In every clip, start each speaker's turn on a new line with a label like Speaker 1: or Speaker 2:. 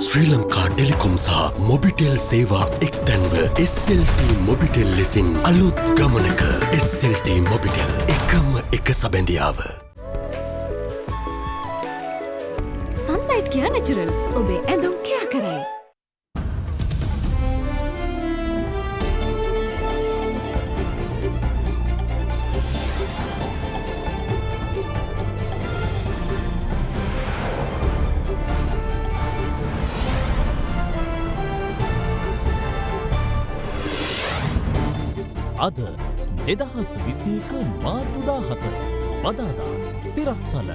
Speaker 1: ශ්‍රී Lanka Telecom සහ මොබිටෙල් සේවා එක්තැන්ව SLT Mobitel ලෙසින් අලුත් ගමනක SLT මොබිටෙල් එකම එක සබැඳියාව.
Speaker 2: සන්ලයිට් කියා නැචරල්ස් ඔබේ ඇඳුම් කියා කරයි.
Speaker 3: අද 2021 මාර්තු 17 බදාදා සිරස්තල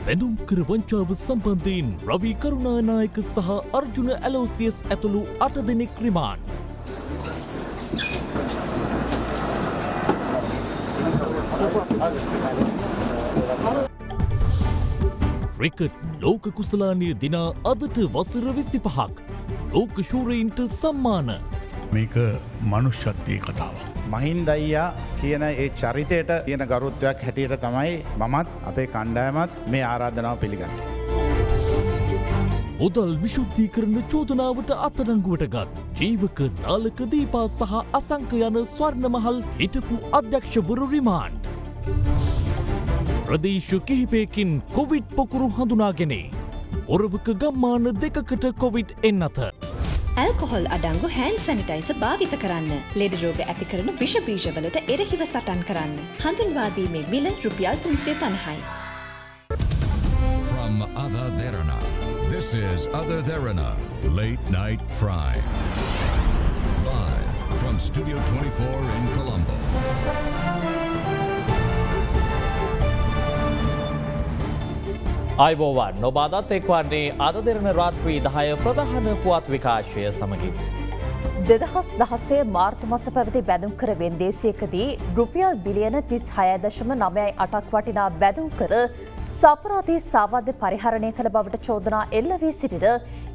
Speaker 3: බැඳුම්කර වංචාව සම්බන්ධයෙන් රවි කරුණානායක සහ අර්ජුන ඇලෝසියස් ඇතුළු 8 දෙනෙක් රිමාන්ඩ්. ක්‍රිකට් ලෝක කුසලානය දිනා අදට වසර 25ක් ලෝක ශූරයින්ට සම්මාන.
Speaker 4: මේක මනුෂ්‍යත්වයේ කතාවක්.
Speaker 5: මහින්ද අයියා කියන ඒ චරිතයට තියෙන ගරුත්වයක් හැටියට තමයි මමත් අපේ කණ්ඩායමත් මේ ආරාධනාව පිළිගත්තේ.
Speaker 3: මුදල් විශුද්ධීකරණ චෝදනාවට අත්අඩංගුවට ගත් ජීවක නාලක දීපා සහ අසංක යන ස්වර්ණමහල් හිටපු අධ්‍යක්ෂවරු රිමාන්ඩ්. ප්‍රදේශ කිහිපයකින් කොවිඩ් පොකුරු හඳුනාගෙන ඔරවක ගම්මාන දෙකකට කොවිඩ් එන්නත.
Speaker 2: ඇල්කොහොල් අඩංගු හෑන්ඩ් සැනිටයිසර් භාවිත කරන්න. ලෙඩ රෝග ඇති කරන විෂ බීජවලට එරෙහිව සටන් කරන්න. හඳුන්වා දීමේ මිල රුපියල් 350යි.
Speaker 6: From Ada Derana, this is Ada Derana, Late Night Prime. Live from Studio 24 in Colombo.
Speaker 3: අයිබෝවන් නොබාදත් එක්වන්නේ අද දෙරන රාත්‍රී 10 ප්‍රධාන පුවත් විකාශය සමගින්.
Speaker 7: 2016 මාර්තු මස පැවති බැඳුම්කර වෙන්දේසියකදී රුපියල් බිලියන 36.98ක් වටිනා බැඳුම්කර සාපරාධී සාවද්‍ය පරිහරණය කළ බවට චෝදනා එල්ල වී සිටින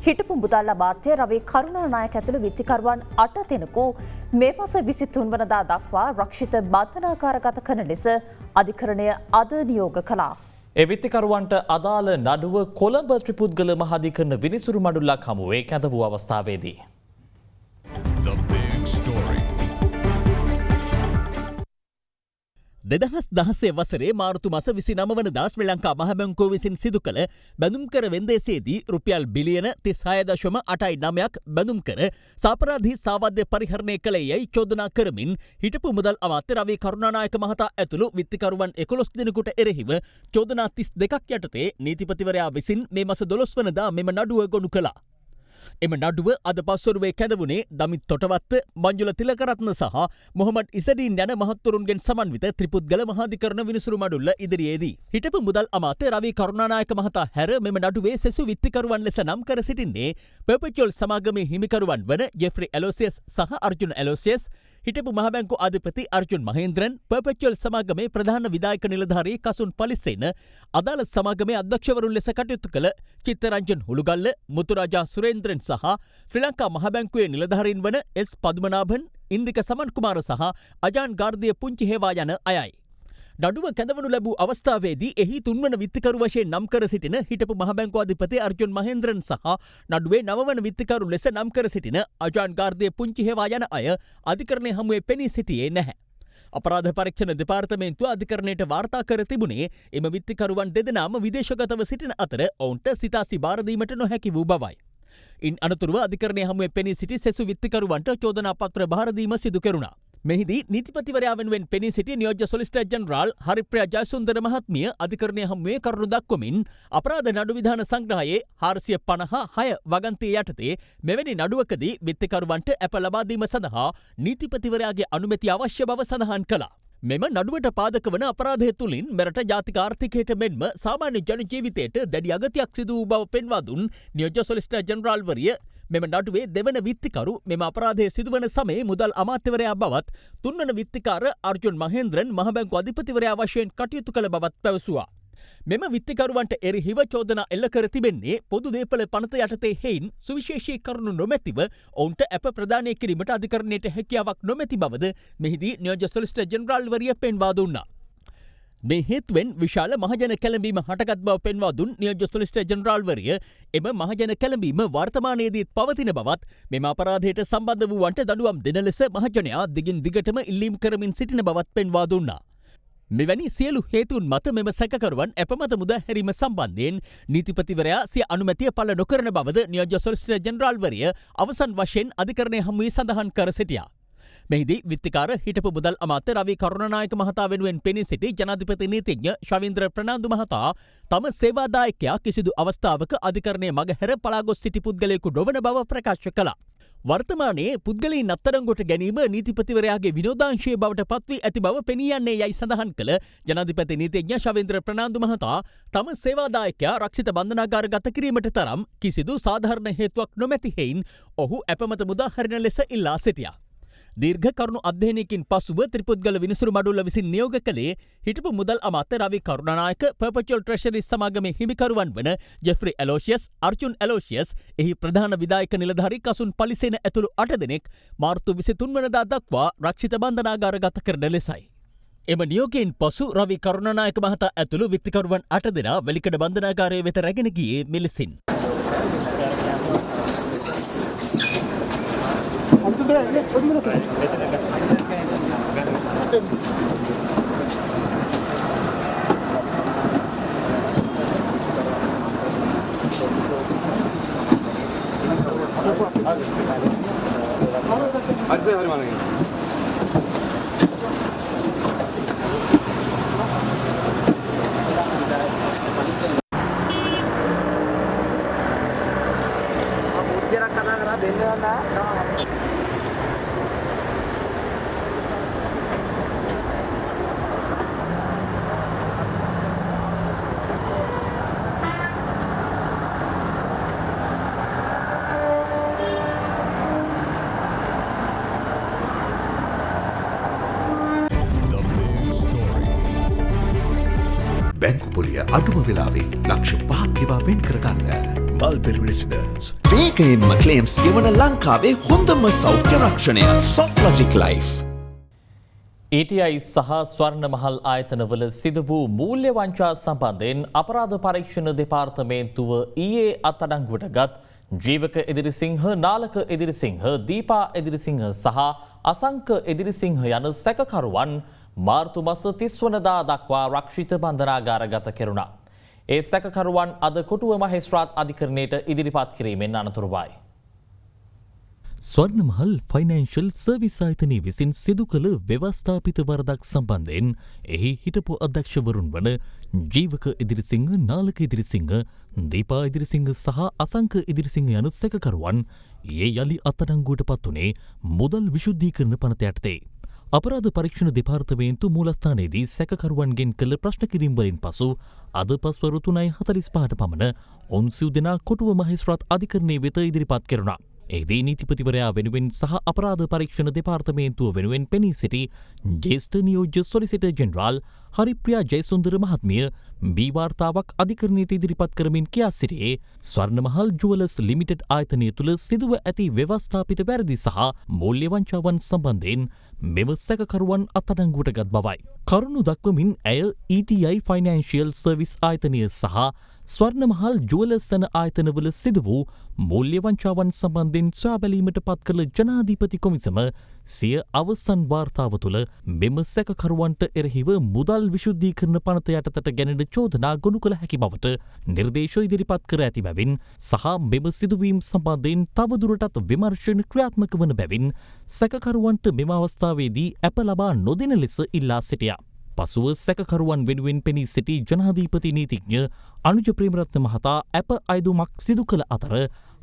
Speaker 7: හිටපු මුදල් අමාත්‍ය රවි කරුණානායක ඇතුළු විත්තිකරුවන් 8 දෙනෙකු මේ මාස 23 වනදා දක්වා රක්ෂිත බන්ධනාගාරගත කරන ලෙස අධිකරණය අද නියෝග කළා.
Speaker 3: ඒ විත්තිකරුවන්ට අදාළ නඩුව කොළඹ ත්‍රිපුද්ගල මහාධිකරණ විනිසුරු මඩුල්ලක් හමුවේ කැඳ වූ අවස්ථාවේදී.
Speaker 6: The big story.
Speaker 8: 2016 වසරේ මාර්තු මස 29 වනදා ශ්‍රී ලංකා මහ බැංකුව විසින් සිදු කළ බැඳුම්කර වෙන්දේසියේදී රුපියල් බිලියන 36.89ක් බැඳුම්කර සාපරාධී සාවද්‍ය පරිහරණය කළේ යයි චෝදනා කරමින් හිටපු මුදල් අමාත්‍ය රවි කරුණානායක මහතා ඇතුළු විත්තිකරුවන් 11 දෙනෙකුට එරෙහිව චෝදනා 32ක් යටතේ නීතිපතිවරයා විසින් මේ මාස 12 වනදා මෙම නඩුව ගොනු කළා. එම නඩුව අද පස්වරුවේ කැඳවුණේ දමිත් තොටවත්ත, මංජුල තිලකරත්න සහ මොහමඩ් ඉසඩීන් යන මහත්තුරුන්ගෙන් සමන්විත ත්‍රිපුද්ගල මහාධිකරණ විනිසුරු මඩුල්ල ඉදිරියේදී. හිටපු මුදල් අමාත්‍ය රවි කරුණානායක මහතා හැර මෙම නඩුවේ සෙසු විත්තිකරුවන් ලෙස නම් කර සිටින්නේ පර්පෙචුවල් සමාගමේ හිමිකරුවන් වන ජෙෆ්රි ඇලෝසියස් සහ අර්ජුන ඇලෝසියස්, හිටපු මහබැංකු අධිපති අර්ජුන් මහේන්ද්‍රන්, පර්පෙචුවල් සමාගමේ ප්‍රධාන විධායක නිලධාරී කසුන් පලිස්සේන, අදාළ සමාගමේ අධ්‍යක්ෂවරුන් ලෙස කටයුතු කළ චිත්තරංජන් හුළුගල්ල, මුතුරාජා සුරේන්ද්‍රන් සහ ශ්‍රී ලංකා මහබැංකුවේ නිලධාරීන් වන එස් පදුමනාභන්, ඉන්දික සමන්කුමාර සහ අජාන් ගාර්දිය පුංචි හේවා යන අයයි. නඩුව කැඳවනු ලැබූ අවස්ථාවේදී එහි තුන්වන විත්තිකරු වශයෙන් නම් කර සිටින හිටපු මහබැංකු අධිපති අර්ජුන් මහේන්ද්‍රන් සහ නඩුවේ නවවන විත්තිකරු ලෙස නම් කර සිටින අජාන් ගාර්දිය පුංචි හේවා යන අය අධිකරණය හමුවේ පෙනී සිටියේ නැහැ. අපරාධ පරීක්ෂණ දෙපාර්තමේන්තුව අධිකරණයට වාර්තා කර තිබුණේ එම විත්තිකරුවන් දෙදෙනාම විදේශගතව සිටින අතර ඔවුන්ට සිතාසි බාර දීමට නොහැකි වූ බවයි. ඉන් අනතුරුව අධිකරණය හමුවේ පෙනී සිටි සෙසු විත්තිකරුවන්ට චෝදනා පත්‍ර බාර දීම සිදු කෙරුණා. මෙහිදී නීතිපතිවරයා වෙනුවෙන් පෙනී සිටි නියෝජ්‍ය සොලිසිටර් ජෙනරාල් හරිප්‍රියා ජයසුන්දර මහත්මිය අධිකරණය හමුවේ කරුණු දක්වමින් අපරාධ නඩු විධාන සංග්‍රහයේ 456 වගන්තිය යටතේ මෙවැනි නඩුවකදී විත්තිකරුවන්ට ඇප ලබා දීම සඳහා නීතිපතිවරයාගේ අනුමැතිය අවශ්‍ය බව සඳහන් කළා. මෙම නඩුවට පාදක වන අපරාධය තුළින් මෙරට ජාතික ආර්ථිකයට මෙන්ම සාමාන්‍ය ජන ජීවිතයට දැඩි අගතියක් සිදු වූ බව පෙන්වා දුන් නියෝජ්‍ය සොලිසිටර් ජෙනරාල්වරිය මෙම නඩුවේ දෙවන විත්තිකරු මෙම අපරාධය සිදුවන සමයේ මුදල් අමාත්‍යවරයා බවත් තුන්වන විත්තිකාර අර්ජුන් මහේන්ද්‍රන් මහබැංකු අධිපතිවරයා වශයෙන් කටයුතු කළ බවත් පැවසුවා. මෙම විත්තිකරුවන්ට එරෙහිව චෝදනා එල්ල කර තිබෙන්නේ පොදු දේපළ පනත යටතේ හේයින් සුවිශේෂී කරුණු නොමැතිව ඔවුන්ට ඇප ප්‍රදානය කිරීමට අධිකරණයට හැකියාවක් නොමැති බවද මෙහිදී නියෝජ්‍ය සොලිසිටර් ජෙනරාල්වරිය පෙන්වා දුන්නා. මේ හේතුවෙන් විශාල මහජන කැළඹීම හටගත් බව පෙන්වා දුන් නියෝජ්‍ය සොලිසිටර් ජෙනරාල්වරිය එම මහජන කැළඹීම වර්තමානයේදීත් පවතින බවත් මෙම අපරාධයට සම්බන්ධ වූවන්ට දඩුවම් දෙන ලෙස මහජනයා දිගින් දිගටම ඉල්ලීම් කරමින් සිටින බවත් පෙන්වා දුන්නා. මෙවැනි සියලු හේතුන් මත මෙම සැකකරුවන් අපමත මුදහැරීම සම්බන්ධයෙන් නීතිපතිවරයා සිය අනුමැතිය පළ නොකරන බවද නියෝජ්‍ය සොලිසිටර් ජෙනරාල්වරිය අවසන් වශයෙන් අධිකරණය හමුවේ සඳහන් කර සිටියා. මෙහිදී විත්තිකාර හිටපු මුදල් අමාත්‍ය රවී කරුණානායක මහතා වෙනුවෙන් පෙනී සිටි ජනාධිපති නීතිඥ ශවීන්ද්‍ර ප්‍රනාන්දු මහතා තම සේවාදායකයා කිසිදු අවස්ථාවක අධිකරණය මගහැර පලා ගොස් සිටි පුද්ගලයෙකු නොවන බව ප්‍රකාශ කළා. වර්තමානයේ පුද්ගලයින් අත්අඩංගුවට ගැනීම නීතිපතිවරයාගේ විනෝදාංශයේ බවට පත්වී ඇති බව පෙනී යන්නේ යයි සඳහන් කළ ජනාධිපති නීතිඥ ශවීන්ද්‍ර ප්‍රනාන්දු මහතා තම සේවාදායකයා රක්ෂිත බන්ධනාගාරගත කිරීමට තරම් කිසිදු සාධාරණ හේතුවක් නොමැති හේයින් ඔහු අපමත මුදාහරින ලෙස ඉල්ලා සිටියා. දීර්ඝ කරුණු අධ්‍යයනයකින් පසුව ත්‍රිපුද්ගල විනිසුරු මඩුල්ල විසින් නියෝග කළේ හිටපු මුදල් අමාත්‍ය රවී කරුණානායක පර්පචුවල් ට්‍රෙෂරි සමාගමේ හිමිකරුවන් වන ජෙෆ්රි ඇලෝෂියස් අර්ජුන් ඇලෝෂියස් එහි ප්‍රධාන විධායක නිලධාරී කසුන් පලිසේන ඇතුළු 8 දෙනෙක් මාර්තු 23 වනදා දක්වා රක්ෂිත බන්ධනාගාරගත කරන ලෙසයි. එම නියෝගයෙන් පසු රවී කරුණානායක මහතා ඇතුළු විත්තිකරුවන් 8 දෙනා වෙලිකඩ බන්ධනාගාරය වෙත රැගෙන ගියේ මෙලෙසින්.
Speaker 1: බැංකු පොලිය අඩුම වෙලාවේ ලක්ෂ 5ක් ගෙවා වෙන් කරගන්න. Mulberry residence.
Speaker 9: වේගයෙන්ම ක්ලේම්ස් ගෙවන ලංකාවේ හොඳම සෞඛ්‍ය රක්ෂණය සොෆ්ලොජික් ලයිෆ්.
Speaker 3: ETI සහ ස්වර්ණමහල් ආයතනවල සිදු වූ මූල්‍ය වංචා සම්බන්ධයෙන් අපරාධ පරීක්ෂණ දෙපාර්තමේන්තුව ඊයේ අත්අඩංගුවට ගත් ජීවක එදිරිසිංහ, නාලක එදිරිසිංහ, දීපා එදිරිසිංහ සහ අසංක එදිරිසිංහ යන සැකකරුවන් මාර්තු මස 30 වනදා දක්වා රක්ෂිත බන්ධනාගාරගත කෙරුණා. ඒ සැකකරුවන් අද කොටුව මහේස්ත්‍රාත් අධිකරණයට ඉදිරිපත් කිරීමෙන් අනතුරුවයි. ස්වර්ණමහල් ෆයිනෑන්ෂල් සර්විස් ආයතනයේ විසින් සිදු කළ ව්‍යවස්ථාපිත වරදක් සම්බන්ධයෙන් එහි හිටපු අධ්‍යක්ෂවරුන් වන ජීවක ඉදිරිසිංහ, නාලක ඉදිරිසිංහ, දීපා ඉදිරිසිංහ සහ අසංක ඉදිරිසිංහ යන සැකකරුවන් ඊයේ යලි අත්අඩංගුවට පත් වුණේ මුදල් විශුද්ධීකරණ පනත යටතේ. අපරාධ පරීක්ෂණ දෙපාර්තමේන්තු මූලස්ථානයේදී සැකකරුවන්ගෙන් කළ ප්‍රශ්න කිරීම් වලින් පසු අද පස්වරු 3:45ට පමණ ඔවුන් සිව් දෙනා කොටුව මහේස්ත්‍රාත් අධිකරණයේ වෙත ඉදිරිපත් කෙරුණා. එහිදී නීතිපතිවරයා වෙනුවෙන් සහ අපරාධ පරීක්ෂණ දෙපාර්තමේන්තුව වෙනුවෙන් පෙනී සිටි ජ්‍යෙෂ්ඨ නියෝජ්‍ය සොලිසිටර් ජෙනරාල් හරිප්‍රියා ජයසුන්දර මහත්මිය බී වාර්තාවක් අධිකරණයට ඉදිරිපත් කරමින් කියා සිටියේ ස්වර්ණමහල් ජුවලර්ස් ලිමිටඩ් ආයතනය තුළ සිදුව ඇති ව්‍යවස්ථාපිත වැරදි සහ මූල්‍ය වංචාවන් සම්බන්ධයෙන් මෙම සැකකරුවන් අත්අඩංගුවට ගත් බවයි. කරුණු දක්වමින් ඇය ETI ෆයිනෑන්ෂියල් සර්විස් ආයතනය සහ ස්වර්ණමහල් ජුවලර්ස් යන ආයතනවල සිදු වූ මූල්‍ය වංචාවන් සම්බන්ධයෙන් සොයා බැලීමට පත් කළ ජනාධිපති කොමිසම සිය අවසන් වාර්තාව තුළ මෙම සැකකරුවන්ට එරෙහිව මුදල් විශුද්ධීකරණ පනත යටතට ගැනෙන චෝදනා ගොනු කළ හැකි බවට නිර්දේශ ඉදිරිපත් කර ඇති බැවින් සහ මෙම සිදුවීම් සම්බන්ධයෙන් තවදුරටත් විමර්ශන ක්‍රියාත්මක වන බැවින් සැකකරුවන්ට මෙම අවස්ථාවේදී ඇප ලබා නොදෙන ලෙස ඉල්ලා සිටියා. පසුව සැකකරුවන් වෙනුවෙන් පෙනී සිටි ජනාධීපති නීතිඥ අනුජ ප්‍රේමරත්න මහතා ඇප අයදුමක් සිදු කළ අතර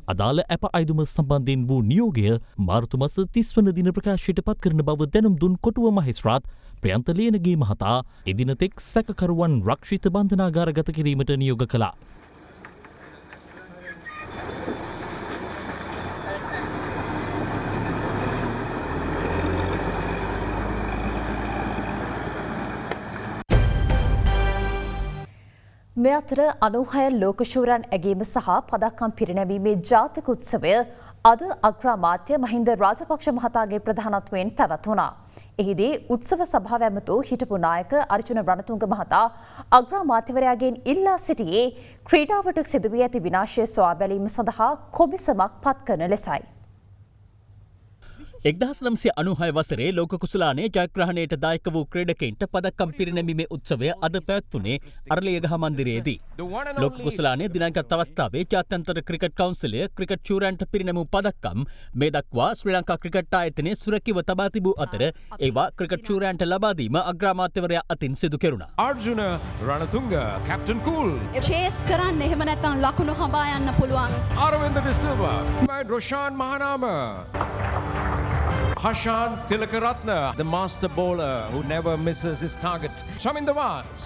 Speaker 3: අදාළ ඇප අයදුම සම්බන්ධයෙන් වූ නියෝගය මාර්තු මස 30 වන දින ප්‍රකාශයට පත් කරන බව දැනුම් දුන් කොටුව මහේස්ත්‍රාත් ප්‍රියන්ත ලියනගේ මහතා එදිනතෙක් සැකකරුවන් රක්ෂිත බන්ධනාගාරගත කිරීමට නියෝග කළා.
Speaker 7: මේ අතර 96 ලෝකශූරයන් ඇගීම සහ පදක්කම් පිරිනැමීමේ ජාතික උත්සවය අද අග්‍රාමාත්‍ය මහින්ද රාජපක්ෂ මහතාගේ ප්‍රධානත්වයෙන් පැවැත්වුණා. එහිදී උත්සව සභාව ඇමතු හිටපු නායක අර්ජුන රණතුංග මහතා අග්‍රාමාත්‍යවරයාගෙන් ඉල්ලා සිටියේ ක්‍රීඩාවට සිදුවී ඇති විනාශය සොයා බැලීම සඳහා කොමිසමක් පත් කරන ලෙසයි.
Speaker 8: 1996 වසරේ ලෝක කුසලානයේ ජයග්‍රහණයට දායක වූ ක්‍රීඩකයින්ට පදක්කම් පිරිනැමීමේ උත්සවය අද පැවැත්වුණේ අරලියගහ මන්දිරයේදී. ලෝක කුසලානයේ දිනාගත් අවස්ථාවේ ජාත්‍යන්තර ක්‍රිකට් කවුන්සිලය ක්‍රිකට් ශූරයන්ට පිරිනැමූ පදක්කම් මේ දක්වා ශ්‍රී ලංකා ක්‍රිකට් ආයතනයේ සුරැකිව තබා තිබූ අතර ඒවා ක්‍රිකට් ශූරයන්ට ලබා දීම අග්‍රාමාත්‍යවරයා අතින් සිදු කෙරුණා.
Speaker 10: Arjuna Ranatunga captain cool
Speaker 2: chase කරන්න එහෙම නැත්නම් ලකුණු හඹා යන්න පුළුවන්.
Speaker 10: Aravinda D Silva Roshan Mahanama Hashan Tilakaratna, the master bowler who never misses his target. Shaminda Vaz.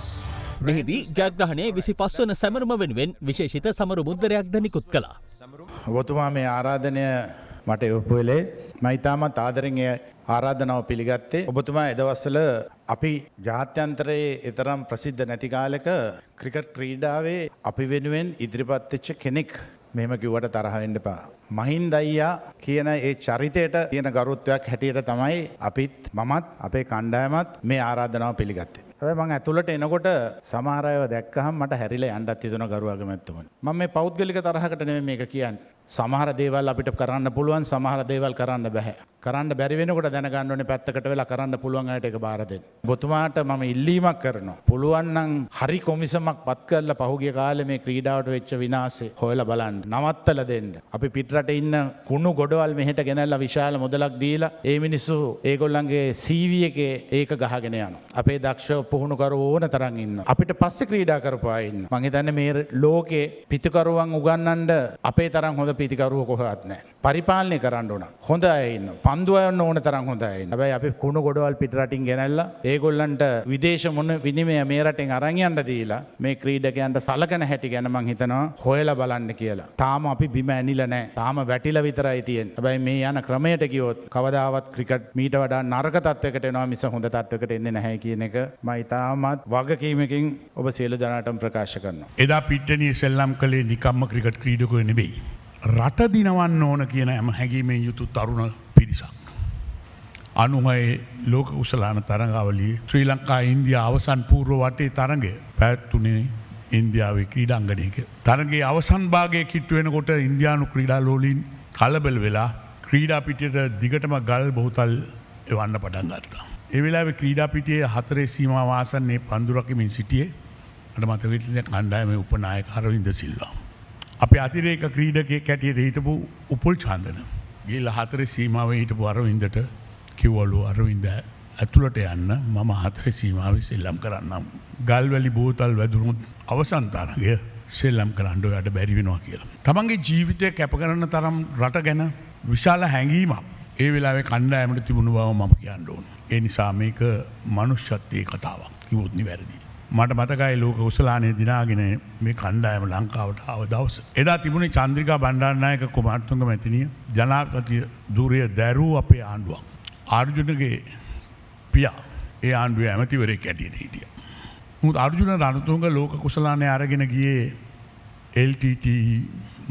Speaker 8: මෙහිදී ජයග්‍රහණයේ 25 වන සැමරුම වෙනුවෙන් විශේෂිත සමරු මුද්‍රයක්ද නිකුත් කළා.
Speaker 5: ඔබතුමා මේ ආරාධනය මට යොපු වෙලේ මම ඉතාමත් ආදරෙන් ඒ ආරාධනාව පිළිගත්තේ. ඔබතුමා එදවස්වල අපි ජාත්‍යන්තරයේ තරම් ප්‍රසිද්ධ නැති කාලෙක ක්‍රිකට් ක්‍රීඩාවේ අපි වෙනුවෙන් ඉදිරිපත් වෙච්ච කෙනෙක්. මෙහෙම කිව්වට තරහ වෙන්න එපා. මහින්ද අයියා කියන ඒ චරිතයට තියෙන ගරුත්වයක් හැටියට තමයි අපිත් මමත් අපේ කණ්ඩායමත් මේ ආරාධනාව පිළිගත්තේ. හැබැයි මම ඇතුළට එනකොට සමහර අයව දැක්කහම මට හැරිලා යන්නත් හිතුණා ගරු අගමැතිතුමනි. මම මේ පෞද්ගලික තරහකට නෙමෙයි මේක කියන්නේ. සමහර දේවල් අපිට කරන්න පුළුවන්, සමහර දේවල් කරන්න බෑ. කරන්න බැරි වෙනකොට දැනගන්න ඕනේ පැත්තකට වෙලා කරන්න පුළුවන් අයට ඒක බාර දෙන්න. ඔබතුමාට මම ඉල්ලීමක් කරනවා. පුළුවන් නම් හරි කොමිසමක් පත් කරලා පහුගිය කාලේ මේ ක්‍රීඩාවට වෙච්ච විනාශේ හොයලා බලන්න. නවත්තලා දෙන්න. අපි පිටරට ඉන්න කුණු ගොඩවල් මෙහෙට ගෙනල්ලා විශාල මුදලක් දීලා ඒ මිනිස්සු ඒගොල්ලන්ගේ CV එකේ ඒක ගහගෙන යනවා. අපේ දක්ෂ පුහුණු කරු ඕන තරම් ඉන්නවා. අපිට පස්සේ ක්‍රීඩා කරපු අය ඉන්නවා. මං හිතන්නේ මේ ලෝකේ පිටුකරුවන් උගන්වන්න අපේ තරම් හොඳ පිටිකරුව කොහොමවත් නැහැ. පරිපාලනය කරන්න ඕන. හොඳ අය ඉන්නවා. පන්දු අය ඕන තරම් හොඳ අය ඉන්නවා. හැබැයි අපි කුණු ගොඩවල් පිටරටින් ගෙනල්ලා ඒගොල්ලන්ට විදේශ මොන විනිමය මේ රටෙන් අරන් යන්න දීලා මේ ක්‍රීඩකයන්ට සලකන හැටි ගැන මං හිතනවා හොයලා බලන්න කියලා. තාම අපි බිම ඇනිලා නැහැ. තාම වැටිලා විතරයි තියෙන්නේ. හැබැයි මේ යන ක්‍රමයට ගියොත් කවදාවත් ක්‍රිකට් මීට වඩා නරක තත්වයකට එනවා මිස හොඳ තත්වයකට එන්නේ නැහැ කියන එක මම තාමත් වගකීමකින් ඔබ සියලු දෙනාටම ප්‍රකාශ කරනවා.
Speaker 4: එදා පිට්ටනිය සෙල්ලම් කළේ නිකම්ම ක්‍රිකට් ක්‍රීඩකයෝ නෙවෙයි. රට දිනවන්න ඕන කියන හැම හැඟීමෙන් යුතු තරුණ පිරිසක්. 96 ලෝක කුසලාන තරඟාවලියේ ශ්‍රී ලංකා ඉන්දියා අවසන් පූර්ව වටේ තරඟය පැවැත්වුණේ ඉන්දියාවේ ක්‍රීඩාංගණයක. තරඟයේ අවසන් භාගයේ කිට්ටු වෙනකොට ඉන්දියානු ක්‍රීඩාලෝලීන් කලබල වෙලා ක්‍රීඩා පිටියට දිගටම ගල් බොහෝතල් එවන්න පටන් ගත්තා. ඒ වෙලාවේ ක්‍රීඩා පිටියේ හතරේ සීමාව ආසන්නයේ පන්දු රකිමින් සිටියේ මට මතක වෙන්නේ කණ්ඩායමේ උපනායක අරවින්ද සිල්වා. අපේ අතිරේක ක්‍රීඩකයෙක් හැටියට හිටපු උපුල් චන්දන. ගිහිල්ලා හතරේ සීමාවේ හිටපු අරවින්දට කිව්වලු අරවින්ද ඇතුළට යන්න මම හතරේ සීමාවේ සෙල්ලම් කරන්නම්. ගල්වැලි බෝතල් වැදුණොත් අවසන් තරගය සෙල්ලම් කරන්න ඔයාට බැරි වෙනවා කියලා. තමන්ගේ ජීවිතය කැප කරන තරම් රට ගැන විශාල හැඟීමක් ඒ වෙලාවේ කණ්ඩායමට තිබුණු බව මම කියන්න ඕන. ඒ නිසා මේක මනුෂ්‍යත්වයේ කතාවක් කිව්වොත් නිවැරදි. මට මතකයි ලෝක කුසලානයේ දිනාගෙන මේ කණ්ඩායම ලංකාවට ආව දවස. එදා තිබුණේ චන්ද්‍රිකා බණ්ඩාරනායක කුමාරතුංග මැතිණිය ජනාධිපති ධුරය දැරූ අපේ ආණ්ඩුවක්. අර්ජුනගේ පියා ඒ ආණ්ඩුවේ ඇමතිවරයෙක් හැටියට හිටියා. මුත් අර්ජුන රණතුංග ලෝක කුසලානයේ අරගෙන ගියේ LTT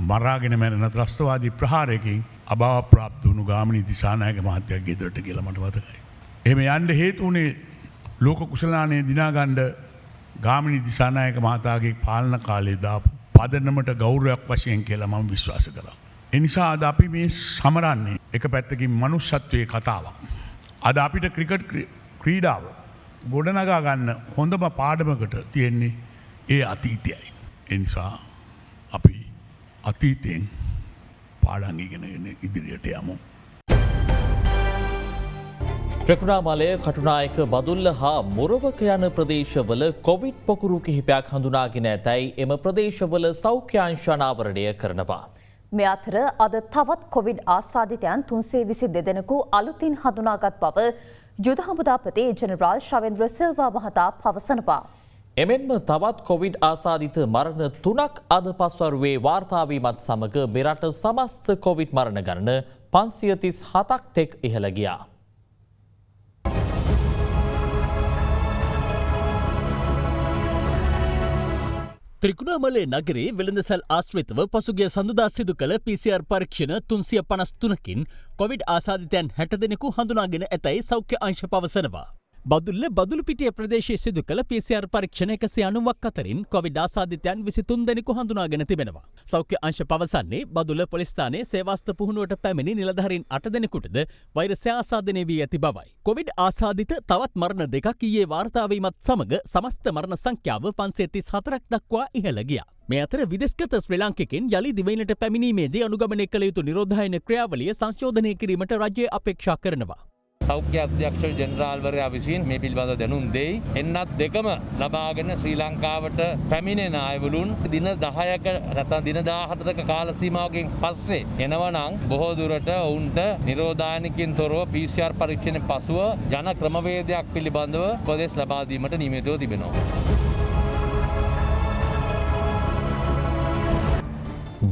Speaker 4: මරාගෙන මැරෙන ත්‍රස්තවාදී ප්‍රහාරයකින් අභාව ප්‍රාප්ත වුණු ගාමිණී දිසානායක මහත්තයාගේ ගෙදරට කියලා මට මතකයි. එහෙම යන්න හේතු වුණේ ලෝක කුසලානයේ දිනාගන්න ගාමිණී දිසානායක මහතාගේ පාලන කාලේ දාපු පදනමට ගෞරවයක් වශයෙන් කියලා මම විශ්වාස කරා. ඒ නිසා අද අපි මේ සමරන්නේ එක පැත්තකින් මනුෂ්‍යත්වයේ කතාවක්. අද අපිට ක්‍රිකට් ක්‍රීඩාව ගොඩනගා ගන්න හොඳම පාඩමකට තියෙන්නේ ඒ අතීතයයි. ඒ නිසා අපි අතීතයෙන් පාඩම් ඉගෙනගෙන ඉදිරියට යමු.
Speaker 3: ත්‍රිකුණාමලය කටුනායක බදුල්ල හා මොරවක යන ප්‍රදේශවල කොවිඩ් පොකුරු කිහිපයක් හඳුනාගෙන ඇතැයි එම ප්‍රදේශවල සෞඛ්‍යාංශ අනාවරණය කරනවා.
Speaker 7: මේ අතර අද තවත් කොවිඩ් ආසාදිතයන් 322 දෙනෙකු අලුතින් හඳුනාගත් බව යුද හමුදාපති ජෙනරාල් ශවෙන්ද්‍ර සිල්වා මහතා පවසනවා.
Speaker 3: එමෙන්ම තවත් කොවිඩ් ආසාදිත මරණ 3ක් අද පස්වරුවේ වාර්තා වීමත් සමග මෙරට සමස්ත කොවිඩ් මරණ ගණන 537ක් තෙක් ඉහළ ගියා.
Speaker 8: ත්‍රිකුණාමලේ නගරේ වෙළඳසැල් ආශ්‍රිතව පසුගිය සඳුදා සිදු කළ PCR පරීක්ෂණ 353කින් කොවිඩ් ආසාදිතයන් 60 දෙනෙකු හඳුනාගෙන ඇතැයි සෞඛ්‍ය අංශ පවසනවා. බදුල්ල බදුළුපිටිය ප්‍රදේශයේ සිදු කළ PCR පරීක්ෂණ 190ක් අතරින් කොවිඩ් ආසාදිතයන් 23 දෙනෙකු හඳුනාගෙන තිබෙනවා. සෞඛ්‍ය අංශ පවසන්නේ බදුල්ල පොලිස් ස්ථානයේ සේවාස්ථ පුහුණුවට පැමිණි නිලධාරීන් 8 දෙනෙකුටද වෛරසය ආසාදනය වී ඇති බවයි. කොවිඩ් ආසාදිත තවත් මරණ දෙකක් ඊයේ වාර්තා වීමත් සමග සමස්ත මරණ සංඛ්‍යාව 534ක් දක්වා ඉහළ ගියා. මේ අතර විදේශගත ශ්‍රී ලාංකිකයන් යලි දිවයිනට පැමිණීමේදී අනුගමනය කළ යුතු නිරෝධායන ක්‍රියාවලිය සංශෝධනය කිරීමට රජය අපේක්ෂා කරනවා.
Speaker 11: සෞඛ්‍ය අධ්‍යක්ෂ ජෙනරාල්වරයා විසින් මේ පිළිබඳව දැනුම් දෙයි. එන්නත් දෙකම ලබාගෙන ශ්‍රී ලංකාවට පැමිණෙන අයවලුන් දින 10ක නැත්නම් දින 14ක කාල සීමාවකින් පස්සේ එනවනම් බොහෝ දුරට ඔවුන්ට නිරෝධායනකින් තොරව PCR පරීක්ෂණයෙන් පසුව යන ක්‍රමවේදයක් පිළිබඳව උපදෙස් ලබා දීමට නියමිතව තිබෙනවා.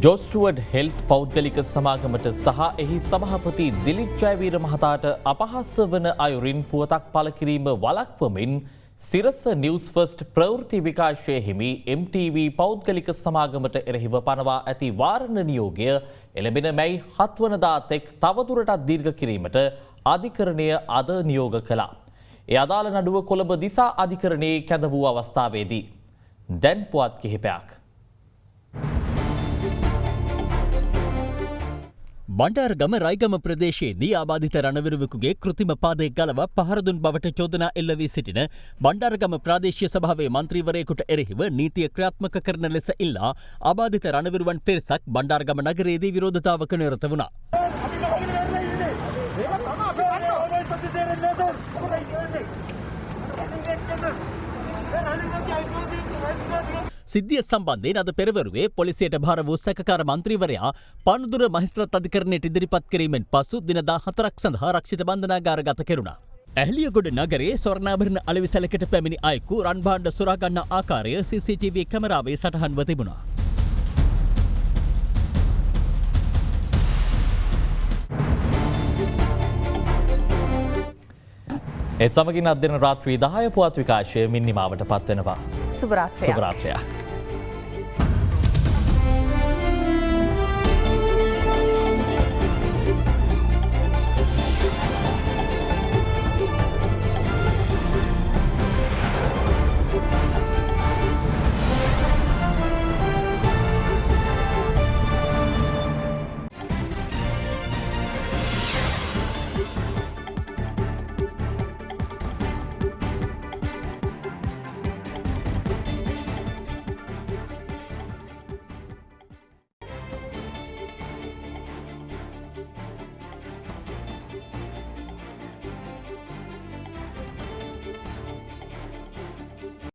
Speaker 3: ජෝස්ටුවඩ් හෙල්ත් පෞද්ගලික සමාගමට සහ එහි සභාපති දිලිත් ජයවීර මහතාට අපහාස වන අයුරින් පුවතක් පළ කිරීම වළක්වමින් සිරස නිවුස් ෆස්ට් ප්‍රවෘත්ති විකාශය හිමි MTV පෞද්ගලික සමාගමට එරෙහිව පනවා ඇති වාරණ නියෝගය එළඹෙන මැයි 7 වනදා තෙක් තවදුරටත් දීර්ඝ කිරීමට අධිකරණය අද නියෝග කළා. ඒ අදාළ නඩුව කොළඹ දිසා අධිකරණයේ කැඳ වූ අවස්ථාවේදී දැන් පුවත් කිහිපයක්.
Speaker 8: බණ්ඩාරගම රයිගම ප්‍රදේශයේදී ආබාධිත රණවිරුවෙකුගේ කෘතිම පාදය ගලවා පහර දුන් බවට චෝදනා එල්ල වී සිටින බණ්ඩාරගම ප්‍රාදේශීය සභාවේ මන්ත්‍රීවරයෙකුට එරෙහිව නීතිය ක්‍රියාත්මක කරන ලෙස ඉල්ලා ආබාධිත රණවිරුවන් පිරිසක් බණ්ඩාරගම නගරයේදී විරෝධතාවක නිරත වුණා. සිද්ධිය සම්බන්ධයෙන් අද පෙරවරුවේ පොලිසියට භාර වූ සැකකාර මන්ත්‍රීවරයා පානදුර මහිස්ත්‍රාත් අධිකරණයට ඉදිරිපත් කිරීමෙන් පසු දින 14ක් සඳහා රක්ෂිත බන්ධනාගාරගත කෙරුණා. ඇහලියගොඩ නගරයේ ස්වර්ණාභරණ අලෙවිසැලකට පැමිණි අයෙකු රන් භාණ්ඩ සොරා ගන්නා ආකාරය CCTV කැමරාවේ සටහන්ව තිබුණා.
Speaker 3: ඒත් සමගින් අද දින රාත්‍රී 10 පුවත් විකාශය මින් නිමාවට පත්වෙනවා.
Speaker 7: සුබ රාත්‍රියක්.